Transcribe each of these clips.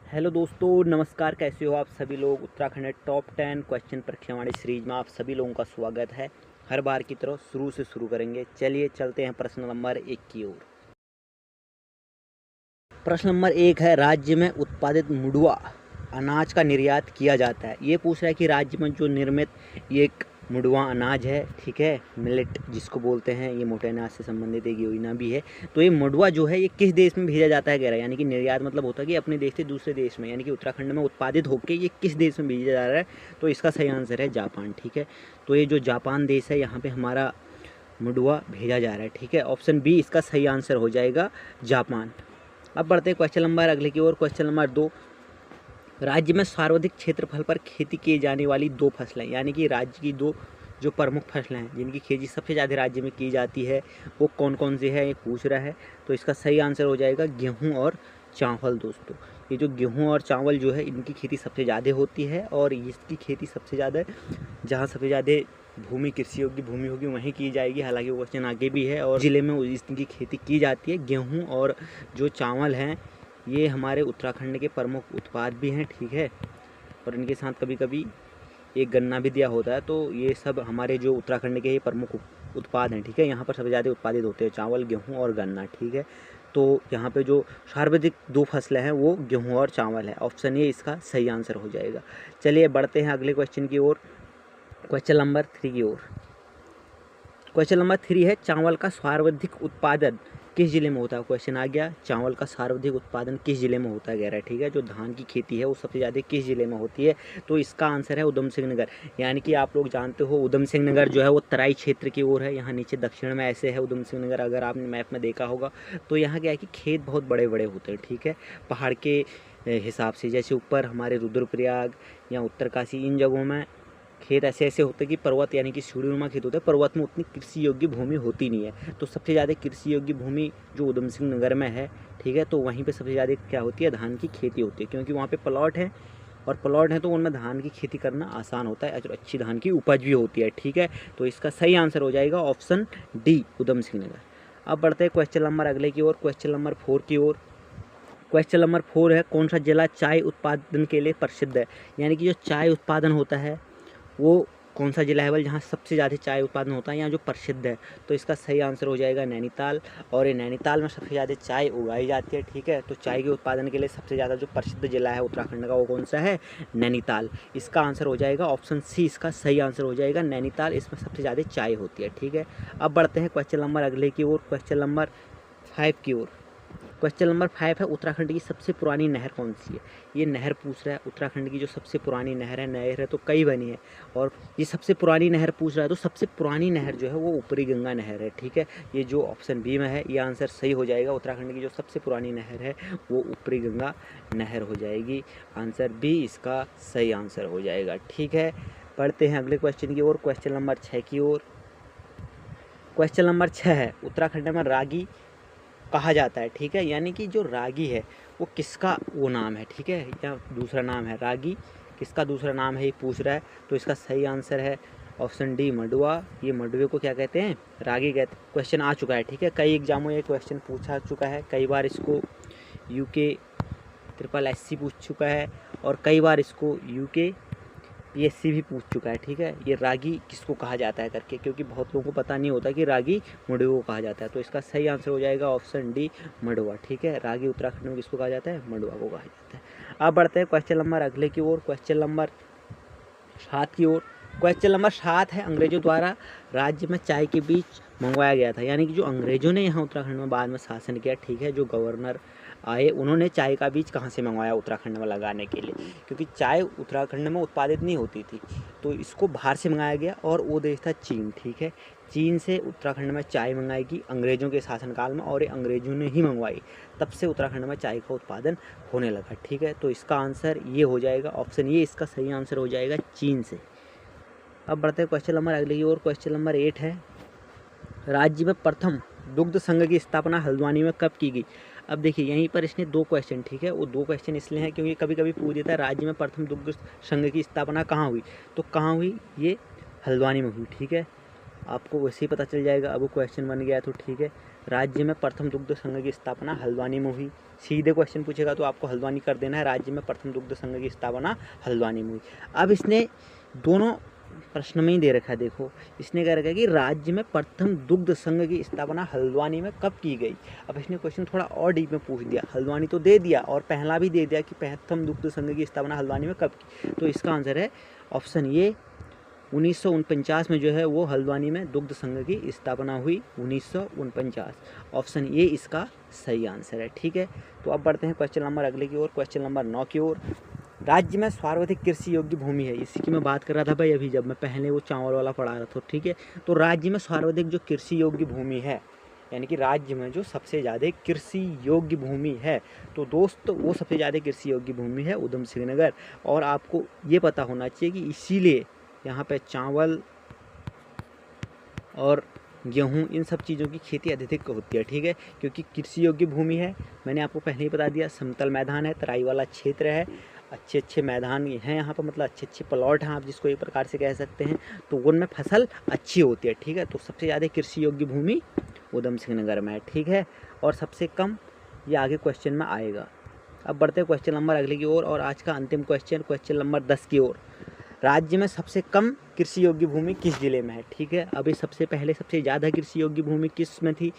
Hello दोस्तों, नमस्कार। कैसे हो आप सभी लोग। उत्तराखंड टॉप 10 क्वेश्चन परीक्षावाणी सीरीज में आप सभी लोगों का स्वागत है। हर बार की तरह शुरू से शुरू करेंगे। चलिए चलते हैं प्रश्न नंबर 1 की ओर। प्रश्न नंबर 1 है, राज्य में उत्पादित मुडुआ अनाज का निर्यात किया जाता है। ये पूछ रहा है कि राज्य में जो निर्मित ये एक मुडुआ अनाज है, ठीक है, मिलेट जिसको बोलते हैं, ये मोटे अनाज से संबंधित एक योजना भी है। तो ये मुडुआ जो है ये किस देश में भेजा जाता है कह रहा है, यानी कि निर्यात मतलब होता है कि अपने देश से दूसरे देश में, यानी कि उत्तराखंड में उत्पादित होकर ये किस देश में भेजा जा रहा है। तो इसका सही आंसर है जापान, ठीक है। तो ये जो जापान देश है यहाँ पे हमारा मुडुआ भेजा जा रहा है, ठीक है। ऑप्शन बी इसका सही आंसर हो जाएगा, जापान। अब बढ़ते हैं क्वेश्चन नंबर अगले की ओर। क्वेश्चन नंबर 2, राज्य में सर्वाधिक क्षेत्रफल पर खेती की जाने वाली 2 फसलें, यानी कि राज्य की 2 जो प्रमुख फसलें हैं जिनकी खेती सबसे ज़्यादा राज्य में की जाती है वो कौन कौन सी है, ये पूछ रहा है। तो इसका सही आंसर हो जाएगा गेहूं और चावल। दोस्तों ये जो गेहूं और चावल जो है इनकी खेती सबसे ज़्यादा होती है, और इसकी खेती सबसे ज़्यादा जहाँ सबसे ज़्यादा भूमि कृषि योग्य भूमि होगी वहीं की जाएगी। हालांकि वो क्वेश्चन आगे भी है, और ज़िले में इसकी खेती की जाती है। गेहूँ और जो चावल हैं ये हमारे उत्तराखंड के प्रमुख उत्पाद भी हैं, ठीक है। और इनके साथ कभी कभी एक गन्ना भी दिया होता है। तो ये सब हमारे जो उत्तराखंड के प्रमुख उत्पाद हैं, ठीक है। यहाँ पर सबसे ज़्यादा उत्पादित होते हैं चावल, गेहूँ और गन्ना, ठीक है। तो यहाँ पे जो सर्वाधिक 2 फसलें हैं वो गेहूँ और चावल है। ऑप्शन ए इसका सही आंसर हो जाएगा। चलिए बढ़ते हैं अगले क्वेश्चन की ओर, क्वेश्चन नंबर 3 की ओर। क्वेश्चन नंबर 3 है, चावल का सर्वाधिक उत्पादन किस जिले में होता है। क्वेश्चन आ गया, चावल का सर्वाधिक उत्पादन किस जिले में होता है कह रहा है, ठीक है। जो धान की खेती है वो सबसे ज़्यादा किस जिले में होती है। तो इसका आंसर है उधम सिंह नगर। यानी कि आप लोग जानते हो उधम सिंह नगर जो है वो तराई क्षेत्र की ओर है। यहाँ नीचे दक्षिण में ऐसे है उधम सिंह नगर, अगर आपने मैप में देखा होगा। तो यहाँ क्या है कि खेत बहुत बड़े बड़े होते हैं, ठीक है, पहाड़ के हिसाब से। जैसे ऊपर हमारे रुद्रप्रयाग या उत्तरकाशी इन जगहों में खेत ऐसे ऐसे होते हैं कि पर्वत, यानी कि सीढ़ीनुमा खेत होते हैं। पर्वत में उतनी कृषि योग्य भूमि होती नहीं है। तो सबसे ज़्यादा कृषि योग्य भूमि जो उधम सिंह नगर में है, ठीक है। तो वहीं पे सबसे ज़्यादा क्या होती है, धान की खेती होती है, क्योंकि वहाँ पे प्लॉट है, और प्लॉट है तो उनमें धान की खेती करना आसान होता है, अच्छी धान की उपज भी होती है, ठीक है। तो इसका सही आंसर हो जाएगा ऑप्शन डी, उधम सिंह नगर। अब बढ़ते हैं क्वेश्चन नंबर अगले की ओर, क्वेश्चन नंबर 4 की ओर। क्वेश्चन नंबर 4 है, कौन सा जिला चाय उत्पादन के लिए प्रसिद्ध है। यानी कि जो चाय उत्पादन होता है वो कौन सा जिला है वाल जहाँ सबसे ज़्यादा चाय उत्पादन होता है या जो प्रसिद्ध है। तो इसका सही आंसर हो जाएगा नैनीताल। और ये नैनीताल में सबसे ज़्यादा चाय उगाई जाती है, ठीक है। तो चाय के उत्पादन के लिए सबसे ज़्यादा जो प्रसिद्ध जिला है उत्तराखंड का वो कौन सा है, नैनीताल। इसका आंसर हो जाएगा ऑप्शन सी, इसका सही आंसर हो जाएगा नैनीताल। इसमें सबसे ज़्यादा चाय होती है, ठीक है। अब बढ़ते हैं क्वेश्चन नंबर अगले की ओर, क्वेश्चन नंबर 5 की ओर। क्वेश्चन नंबर 5 है, उत्तराखंड की सबसे पुरानी नहर कौन सी है। ये नहर पूछ रहा है, उत्तराखंड की जो सबसे पुरानी नहर है तो कई बनी है, और ये सबसे पुरानी नहर पूछ रहा है। तो सबसे पुरानी नहर जो है वो ऊपरी गंगा नहर है, ठीक है। ये जो ऑप्शन बी में है ये आंसर सही हो जाएगा। उत्तराखंड की जो सबसे पुरानी नहर है वो ऊपरी गंगा नहर हो जाएगी। आंसर बी इसका सही आंसर हो जाएगा, ठीक है। पढ़ते हैं अगले क्वेश्चन की ओर, क्वेश्चन नंबर 6 की ओर। क्वेश्चन नंबर 6 है, उत्तराखंड में रागी कहा जाता है, ठीक है। यानी कि जो रागी है वो किसका वो नाम है, ठीक है, या दूसरा नाम है। रागी किसका दूसरा नाम है ये पूछ रहा है। तो इसका सही आंसर है ऑप्शन डी, मडुआ। ये मडुए को क्या कहते हैं, रागी कहते हैं। क्वेश्चन आ चुका है, ठीक है, कई एग्जामों में ये क्वेश्चन पूछा चुका है। कई बार इसको यूके SSS पूछ चुका है, और कई बार इसको यूके PSC भी पूछ चुका है, ठीक है। ये रागी किसको कहा जाता है करके, क्योंकि बहुत लोगों को पता नहीं होता कि रागी मडुआ को कहा जाता है। तो इसका सही आंसर हो जाएगा ऑप्शन डी, मडुआ, ठीक है। रागी उत्तराखंड में किसको कहा जाता है, मडुआ को कहा जाता है। अब बढ़ते हैं क्वेश्चन नंबर अगले की ओर, क्वेश्चन नंबर 7 की ओर। क्वेश्चन नंबर 7 है, अंग्रेजों द्वारा राज्य में चाय के बीज मंगवाया गया था। यानी कि जो अंग्रेजों ने यहाँ उत्तराखंड में बाद में शासन किया, ठीक है, जो गवर्नर आए उन्होंने चाय का बीज कहाँ से मंगवाया उत्तराखंड में लगाने के लिए, क्योंकि चाय उत्तराखंड में उत्पादित नहीं होती थी। तो इसको बाहर से मंगाया गया, और वो देश था चीन, ठीक है। चीन से उत्तराखंड में चाय मंगाई गई अंग्रेज़ों के शासनकाल में, और ये अंग्रेज़ों ने ही मंगवाई। तब से उत्तराखंड में चाय का उत्पादन होने लगा, ठीक है। तो इसका आंसर ये हो जाएगा ऑप्शन ये, इसका सही आंसर हो जाएगा चीन से। अब बढ़ते हैं क्वेश्चन नंबर अगले की ओर, क्वेश्चन नंबर 8 है, राज्य में प्रथम दुग्ध संघ की स्थापना हल्द्वानी में कब की गई। अब देखिए यहीं पर इसने 2 क्वेश्चन, ठीक है, वो 2 क्वेश्चन इसलिए हैं क्योंकि कभी कभी पूछ देता है राज्य में प्रथम दुग्ध संघ की स्थापना कहाँ हुई। तो कहाँ हुई, ये हल्द्वानी में हुई, ठीक है। आपको वैसे ही पता चल जाएगा, अब वो क्वेश्चन बन गया तो ठीक है। राज्य में प्रथम दुग्ध संघ की स्थापना हल्द्वानी में हुई। सीधे क्वेश्चन पूछेगा तो आपको हल्द्वानी कर देना है, राज्य में प्रथम दुग्ध संघ की स्थापना हल्द्वानी में हुई। अब इसने दोनों प्रश्न में ही दे रखा है, देखो इसने कह रखा है कि राज्य में प्रथम दुग्ध संघ की स्थापना हल्द्वानी में कब की गई। अब इसने क्वेश्चन थोड़ा और डीप में पूछ दिया, हल्द्वानी तो दे दिया और पहला भी दे दिया कि प्रथम दुग्ध संघ की स्थापना हल्द्वानी में कब की। तो इसका आंसर है ऑप्शन ये 1949 में जो है वो हल्द्वानी में दुग्ध संघ की स्थापना हुई, 1949। ऑप्शन ये इसका सही आंसर है। ठीक है, तो अब बढ़ते हैं क्वेश्चन नंबर अगले की ओर, क्वेश्चन नंबर 9 की ओर। राज्य में सर्वाधिक कृषि योग्य भूमि है, इसी की मैं बात कर रहा था भाई अभी जब मैं पहले वो चावल वाला पढ़ा रहा था। ठीक है, तो राज्य में सर्वाधिक जो कृषि योग्य भूमि है, यानी कि राज्य में जो सबसे ज़्यादा कृषि योग्य भूमि है, तो दोस्त वो सबसे ज़्यादा कृषि योग्य भूमि है उधम सिंह नगर। और आपको ये पता होना चाहिए कि इसीलिए यहाँ पे चावल और गेहूँ इन सब चीज़ों की खेती अधिक होती है। ठीक है, क्योंकि कृषि योग्य भूमि है, मैंने आपको पहले ही बता दिया, समतल मैदान है, तराई वाला क्षेत्र है, अच्छे मैदान हैं यहाँ पर, मतलब अच्छे प्लॉट हैं आप जिसको एक प्रकार से कह सकते हैं, तो उनमें फसल अच्छी होती है। ठीक है, तो सबसे ज़्यादा कृषि योग्य भूमि उधम सिंह नगर में है। ठीक है, और सबसे कम ये आगे क्वेश्चन में आएगा। अब बढ़ते हैं क्वेश्चन नंबर अगले की ओर, और आज का अंतिम क्वेश्चन, क्वेश्चन नंबर 10 की ओर। राज्य में सबसे कम कृषि योग्य भूमि किस जिले में है। ठीक है, अभी सबसे पहले सबसे ज़्यादा कृषि योग्य भूमि किस में थी,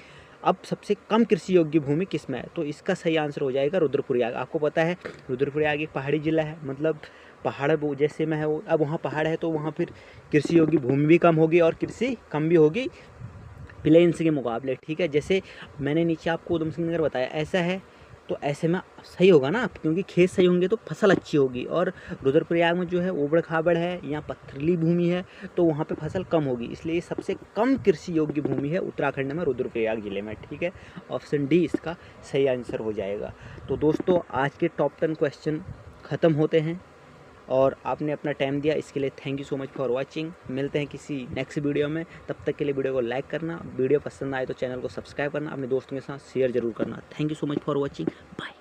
अब सबसे कम कृषि योग्य भूमि किस में है। तो इसका सही आंसर हो जाएगा रुद्रप्रयाग। आपको पता है रुद्रप्रयाग एक पहाड़ी जिला है, मतलब पहाड़ जैसे में है वो, अब वहाँ पहाड़ है तो वहाँ फिर कृषि योग्य भूमि भी कम होगी और कृषि कम भी होगी प्लेन्स के मुकाबले। ठीक है, जैसे मैंने नीचे आपको उधम सिंह नगर बताया ऐसा है, तो ऐसे में सही होगा ना, क्योंकि खेत सही होंगे तो फसल अच्छी होगी। और रुद्रप्रयाग में जो है ऊबड़ खाबड़ है, यहाँ पथरीली भूमि है, तो वहाँ पे फसल कम होगी, इसलिए सबसे कम कृषि योग्य भूमि है उत्तराखंड में रुद्रप्रयाग जिले में। ठीक है, ऑप्शन डी इसका सही आंसर हो जाएगा। तो दोस्तों आज के टॉप 10 क्वेश्चन ख़त्म होते हैं और आपने अपना टाइम दिया, इसके लिए thank you so much for watching. मिलते हैं किसी नेक्स्ट वीडियो में, तब तक के लिए वीडियो को लाइक करना, वीडियो पसंद आए तो चैनल को सब्सक्राइब करना, अपने दोस्तों के साथ शेयर जरूर करना। Thank you so much for watching, bye.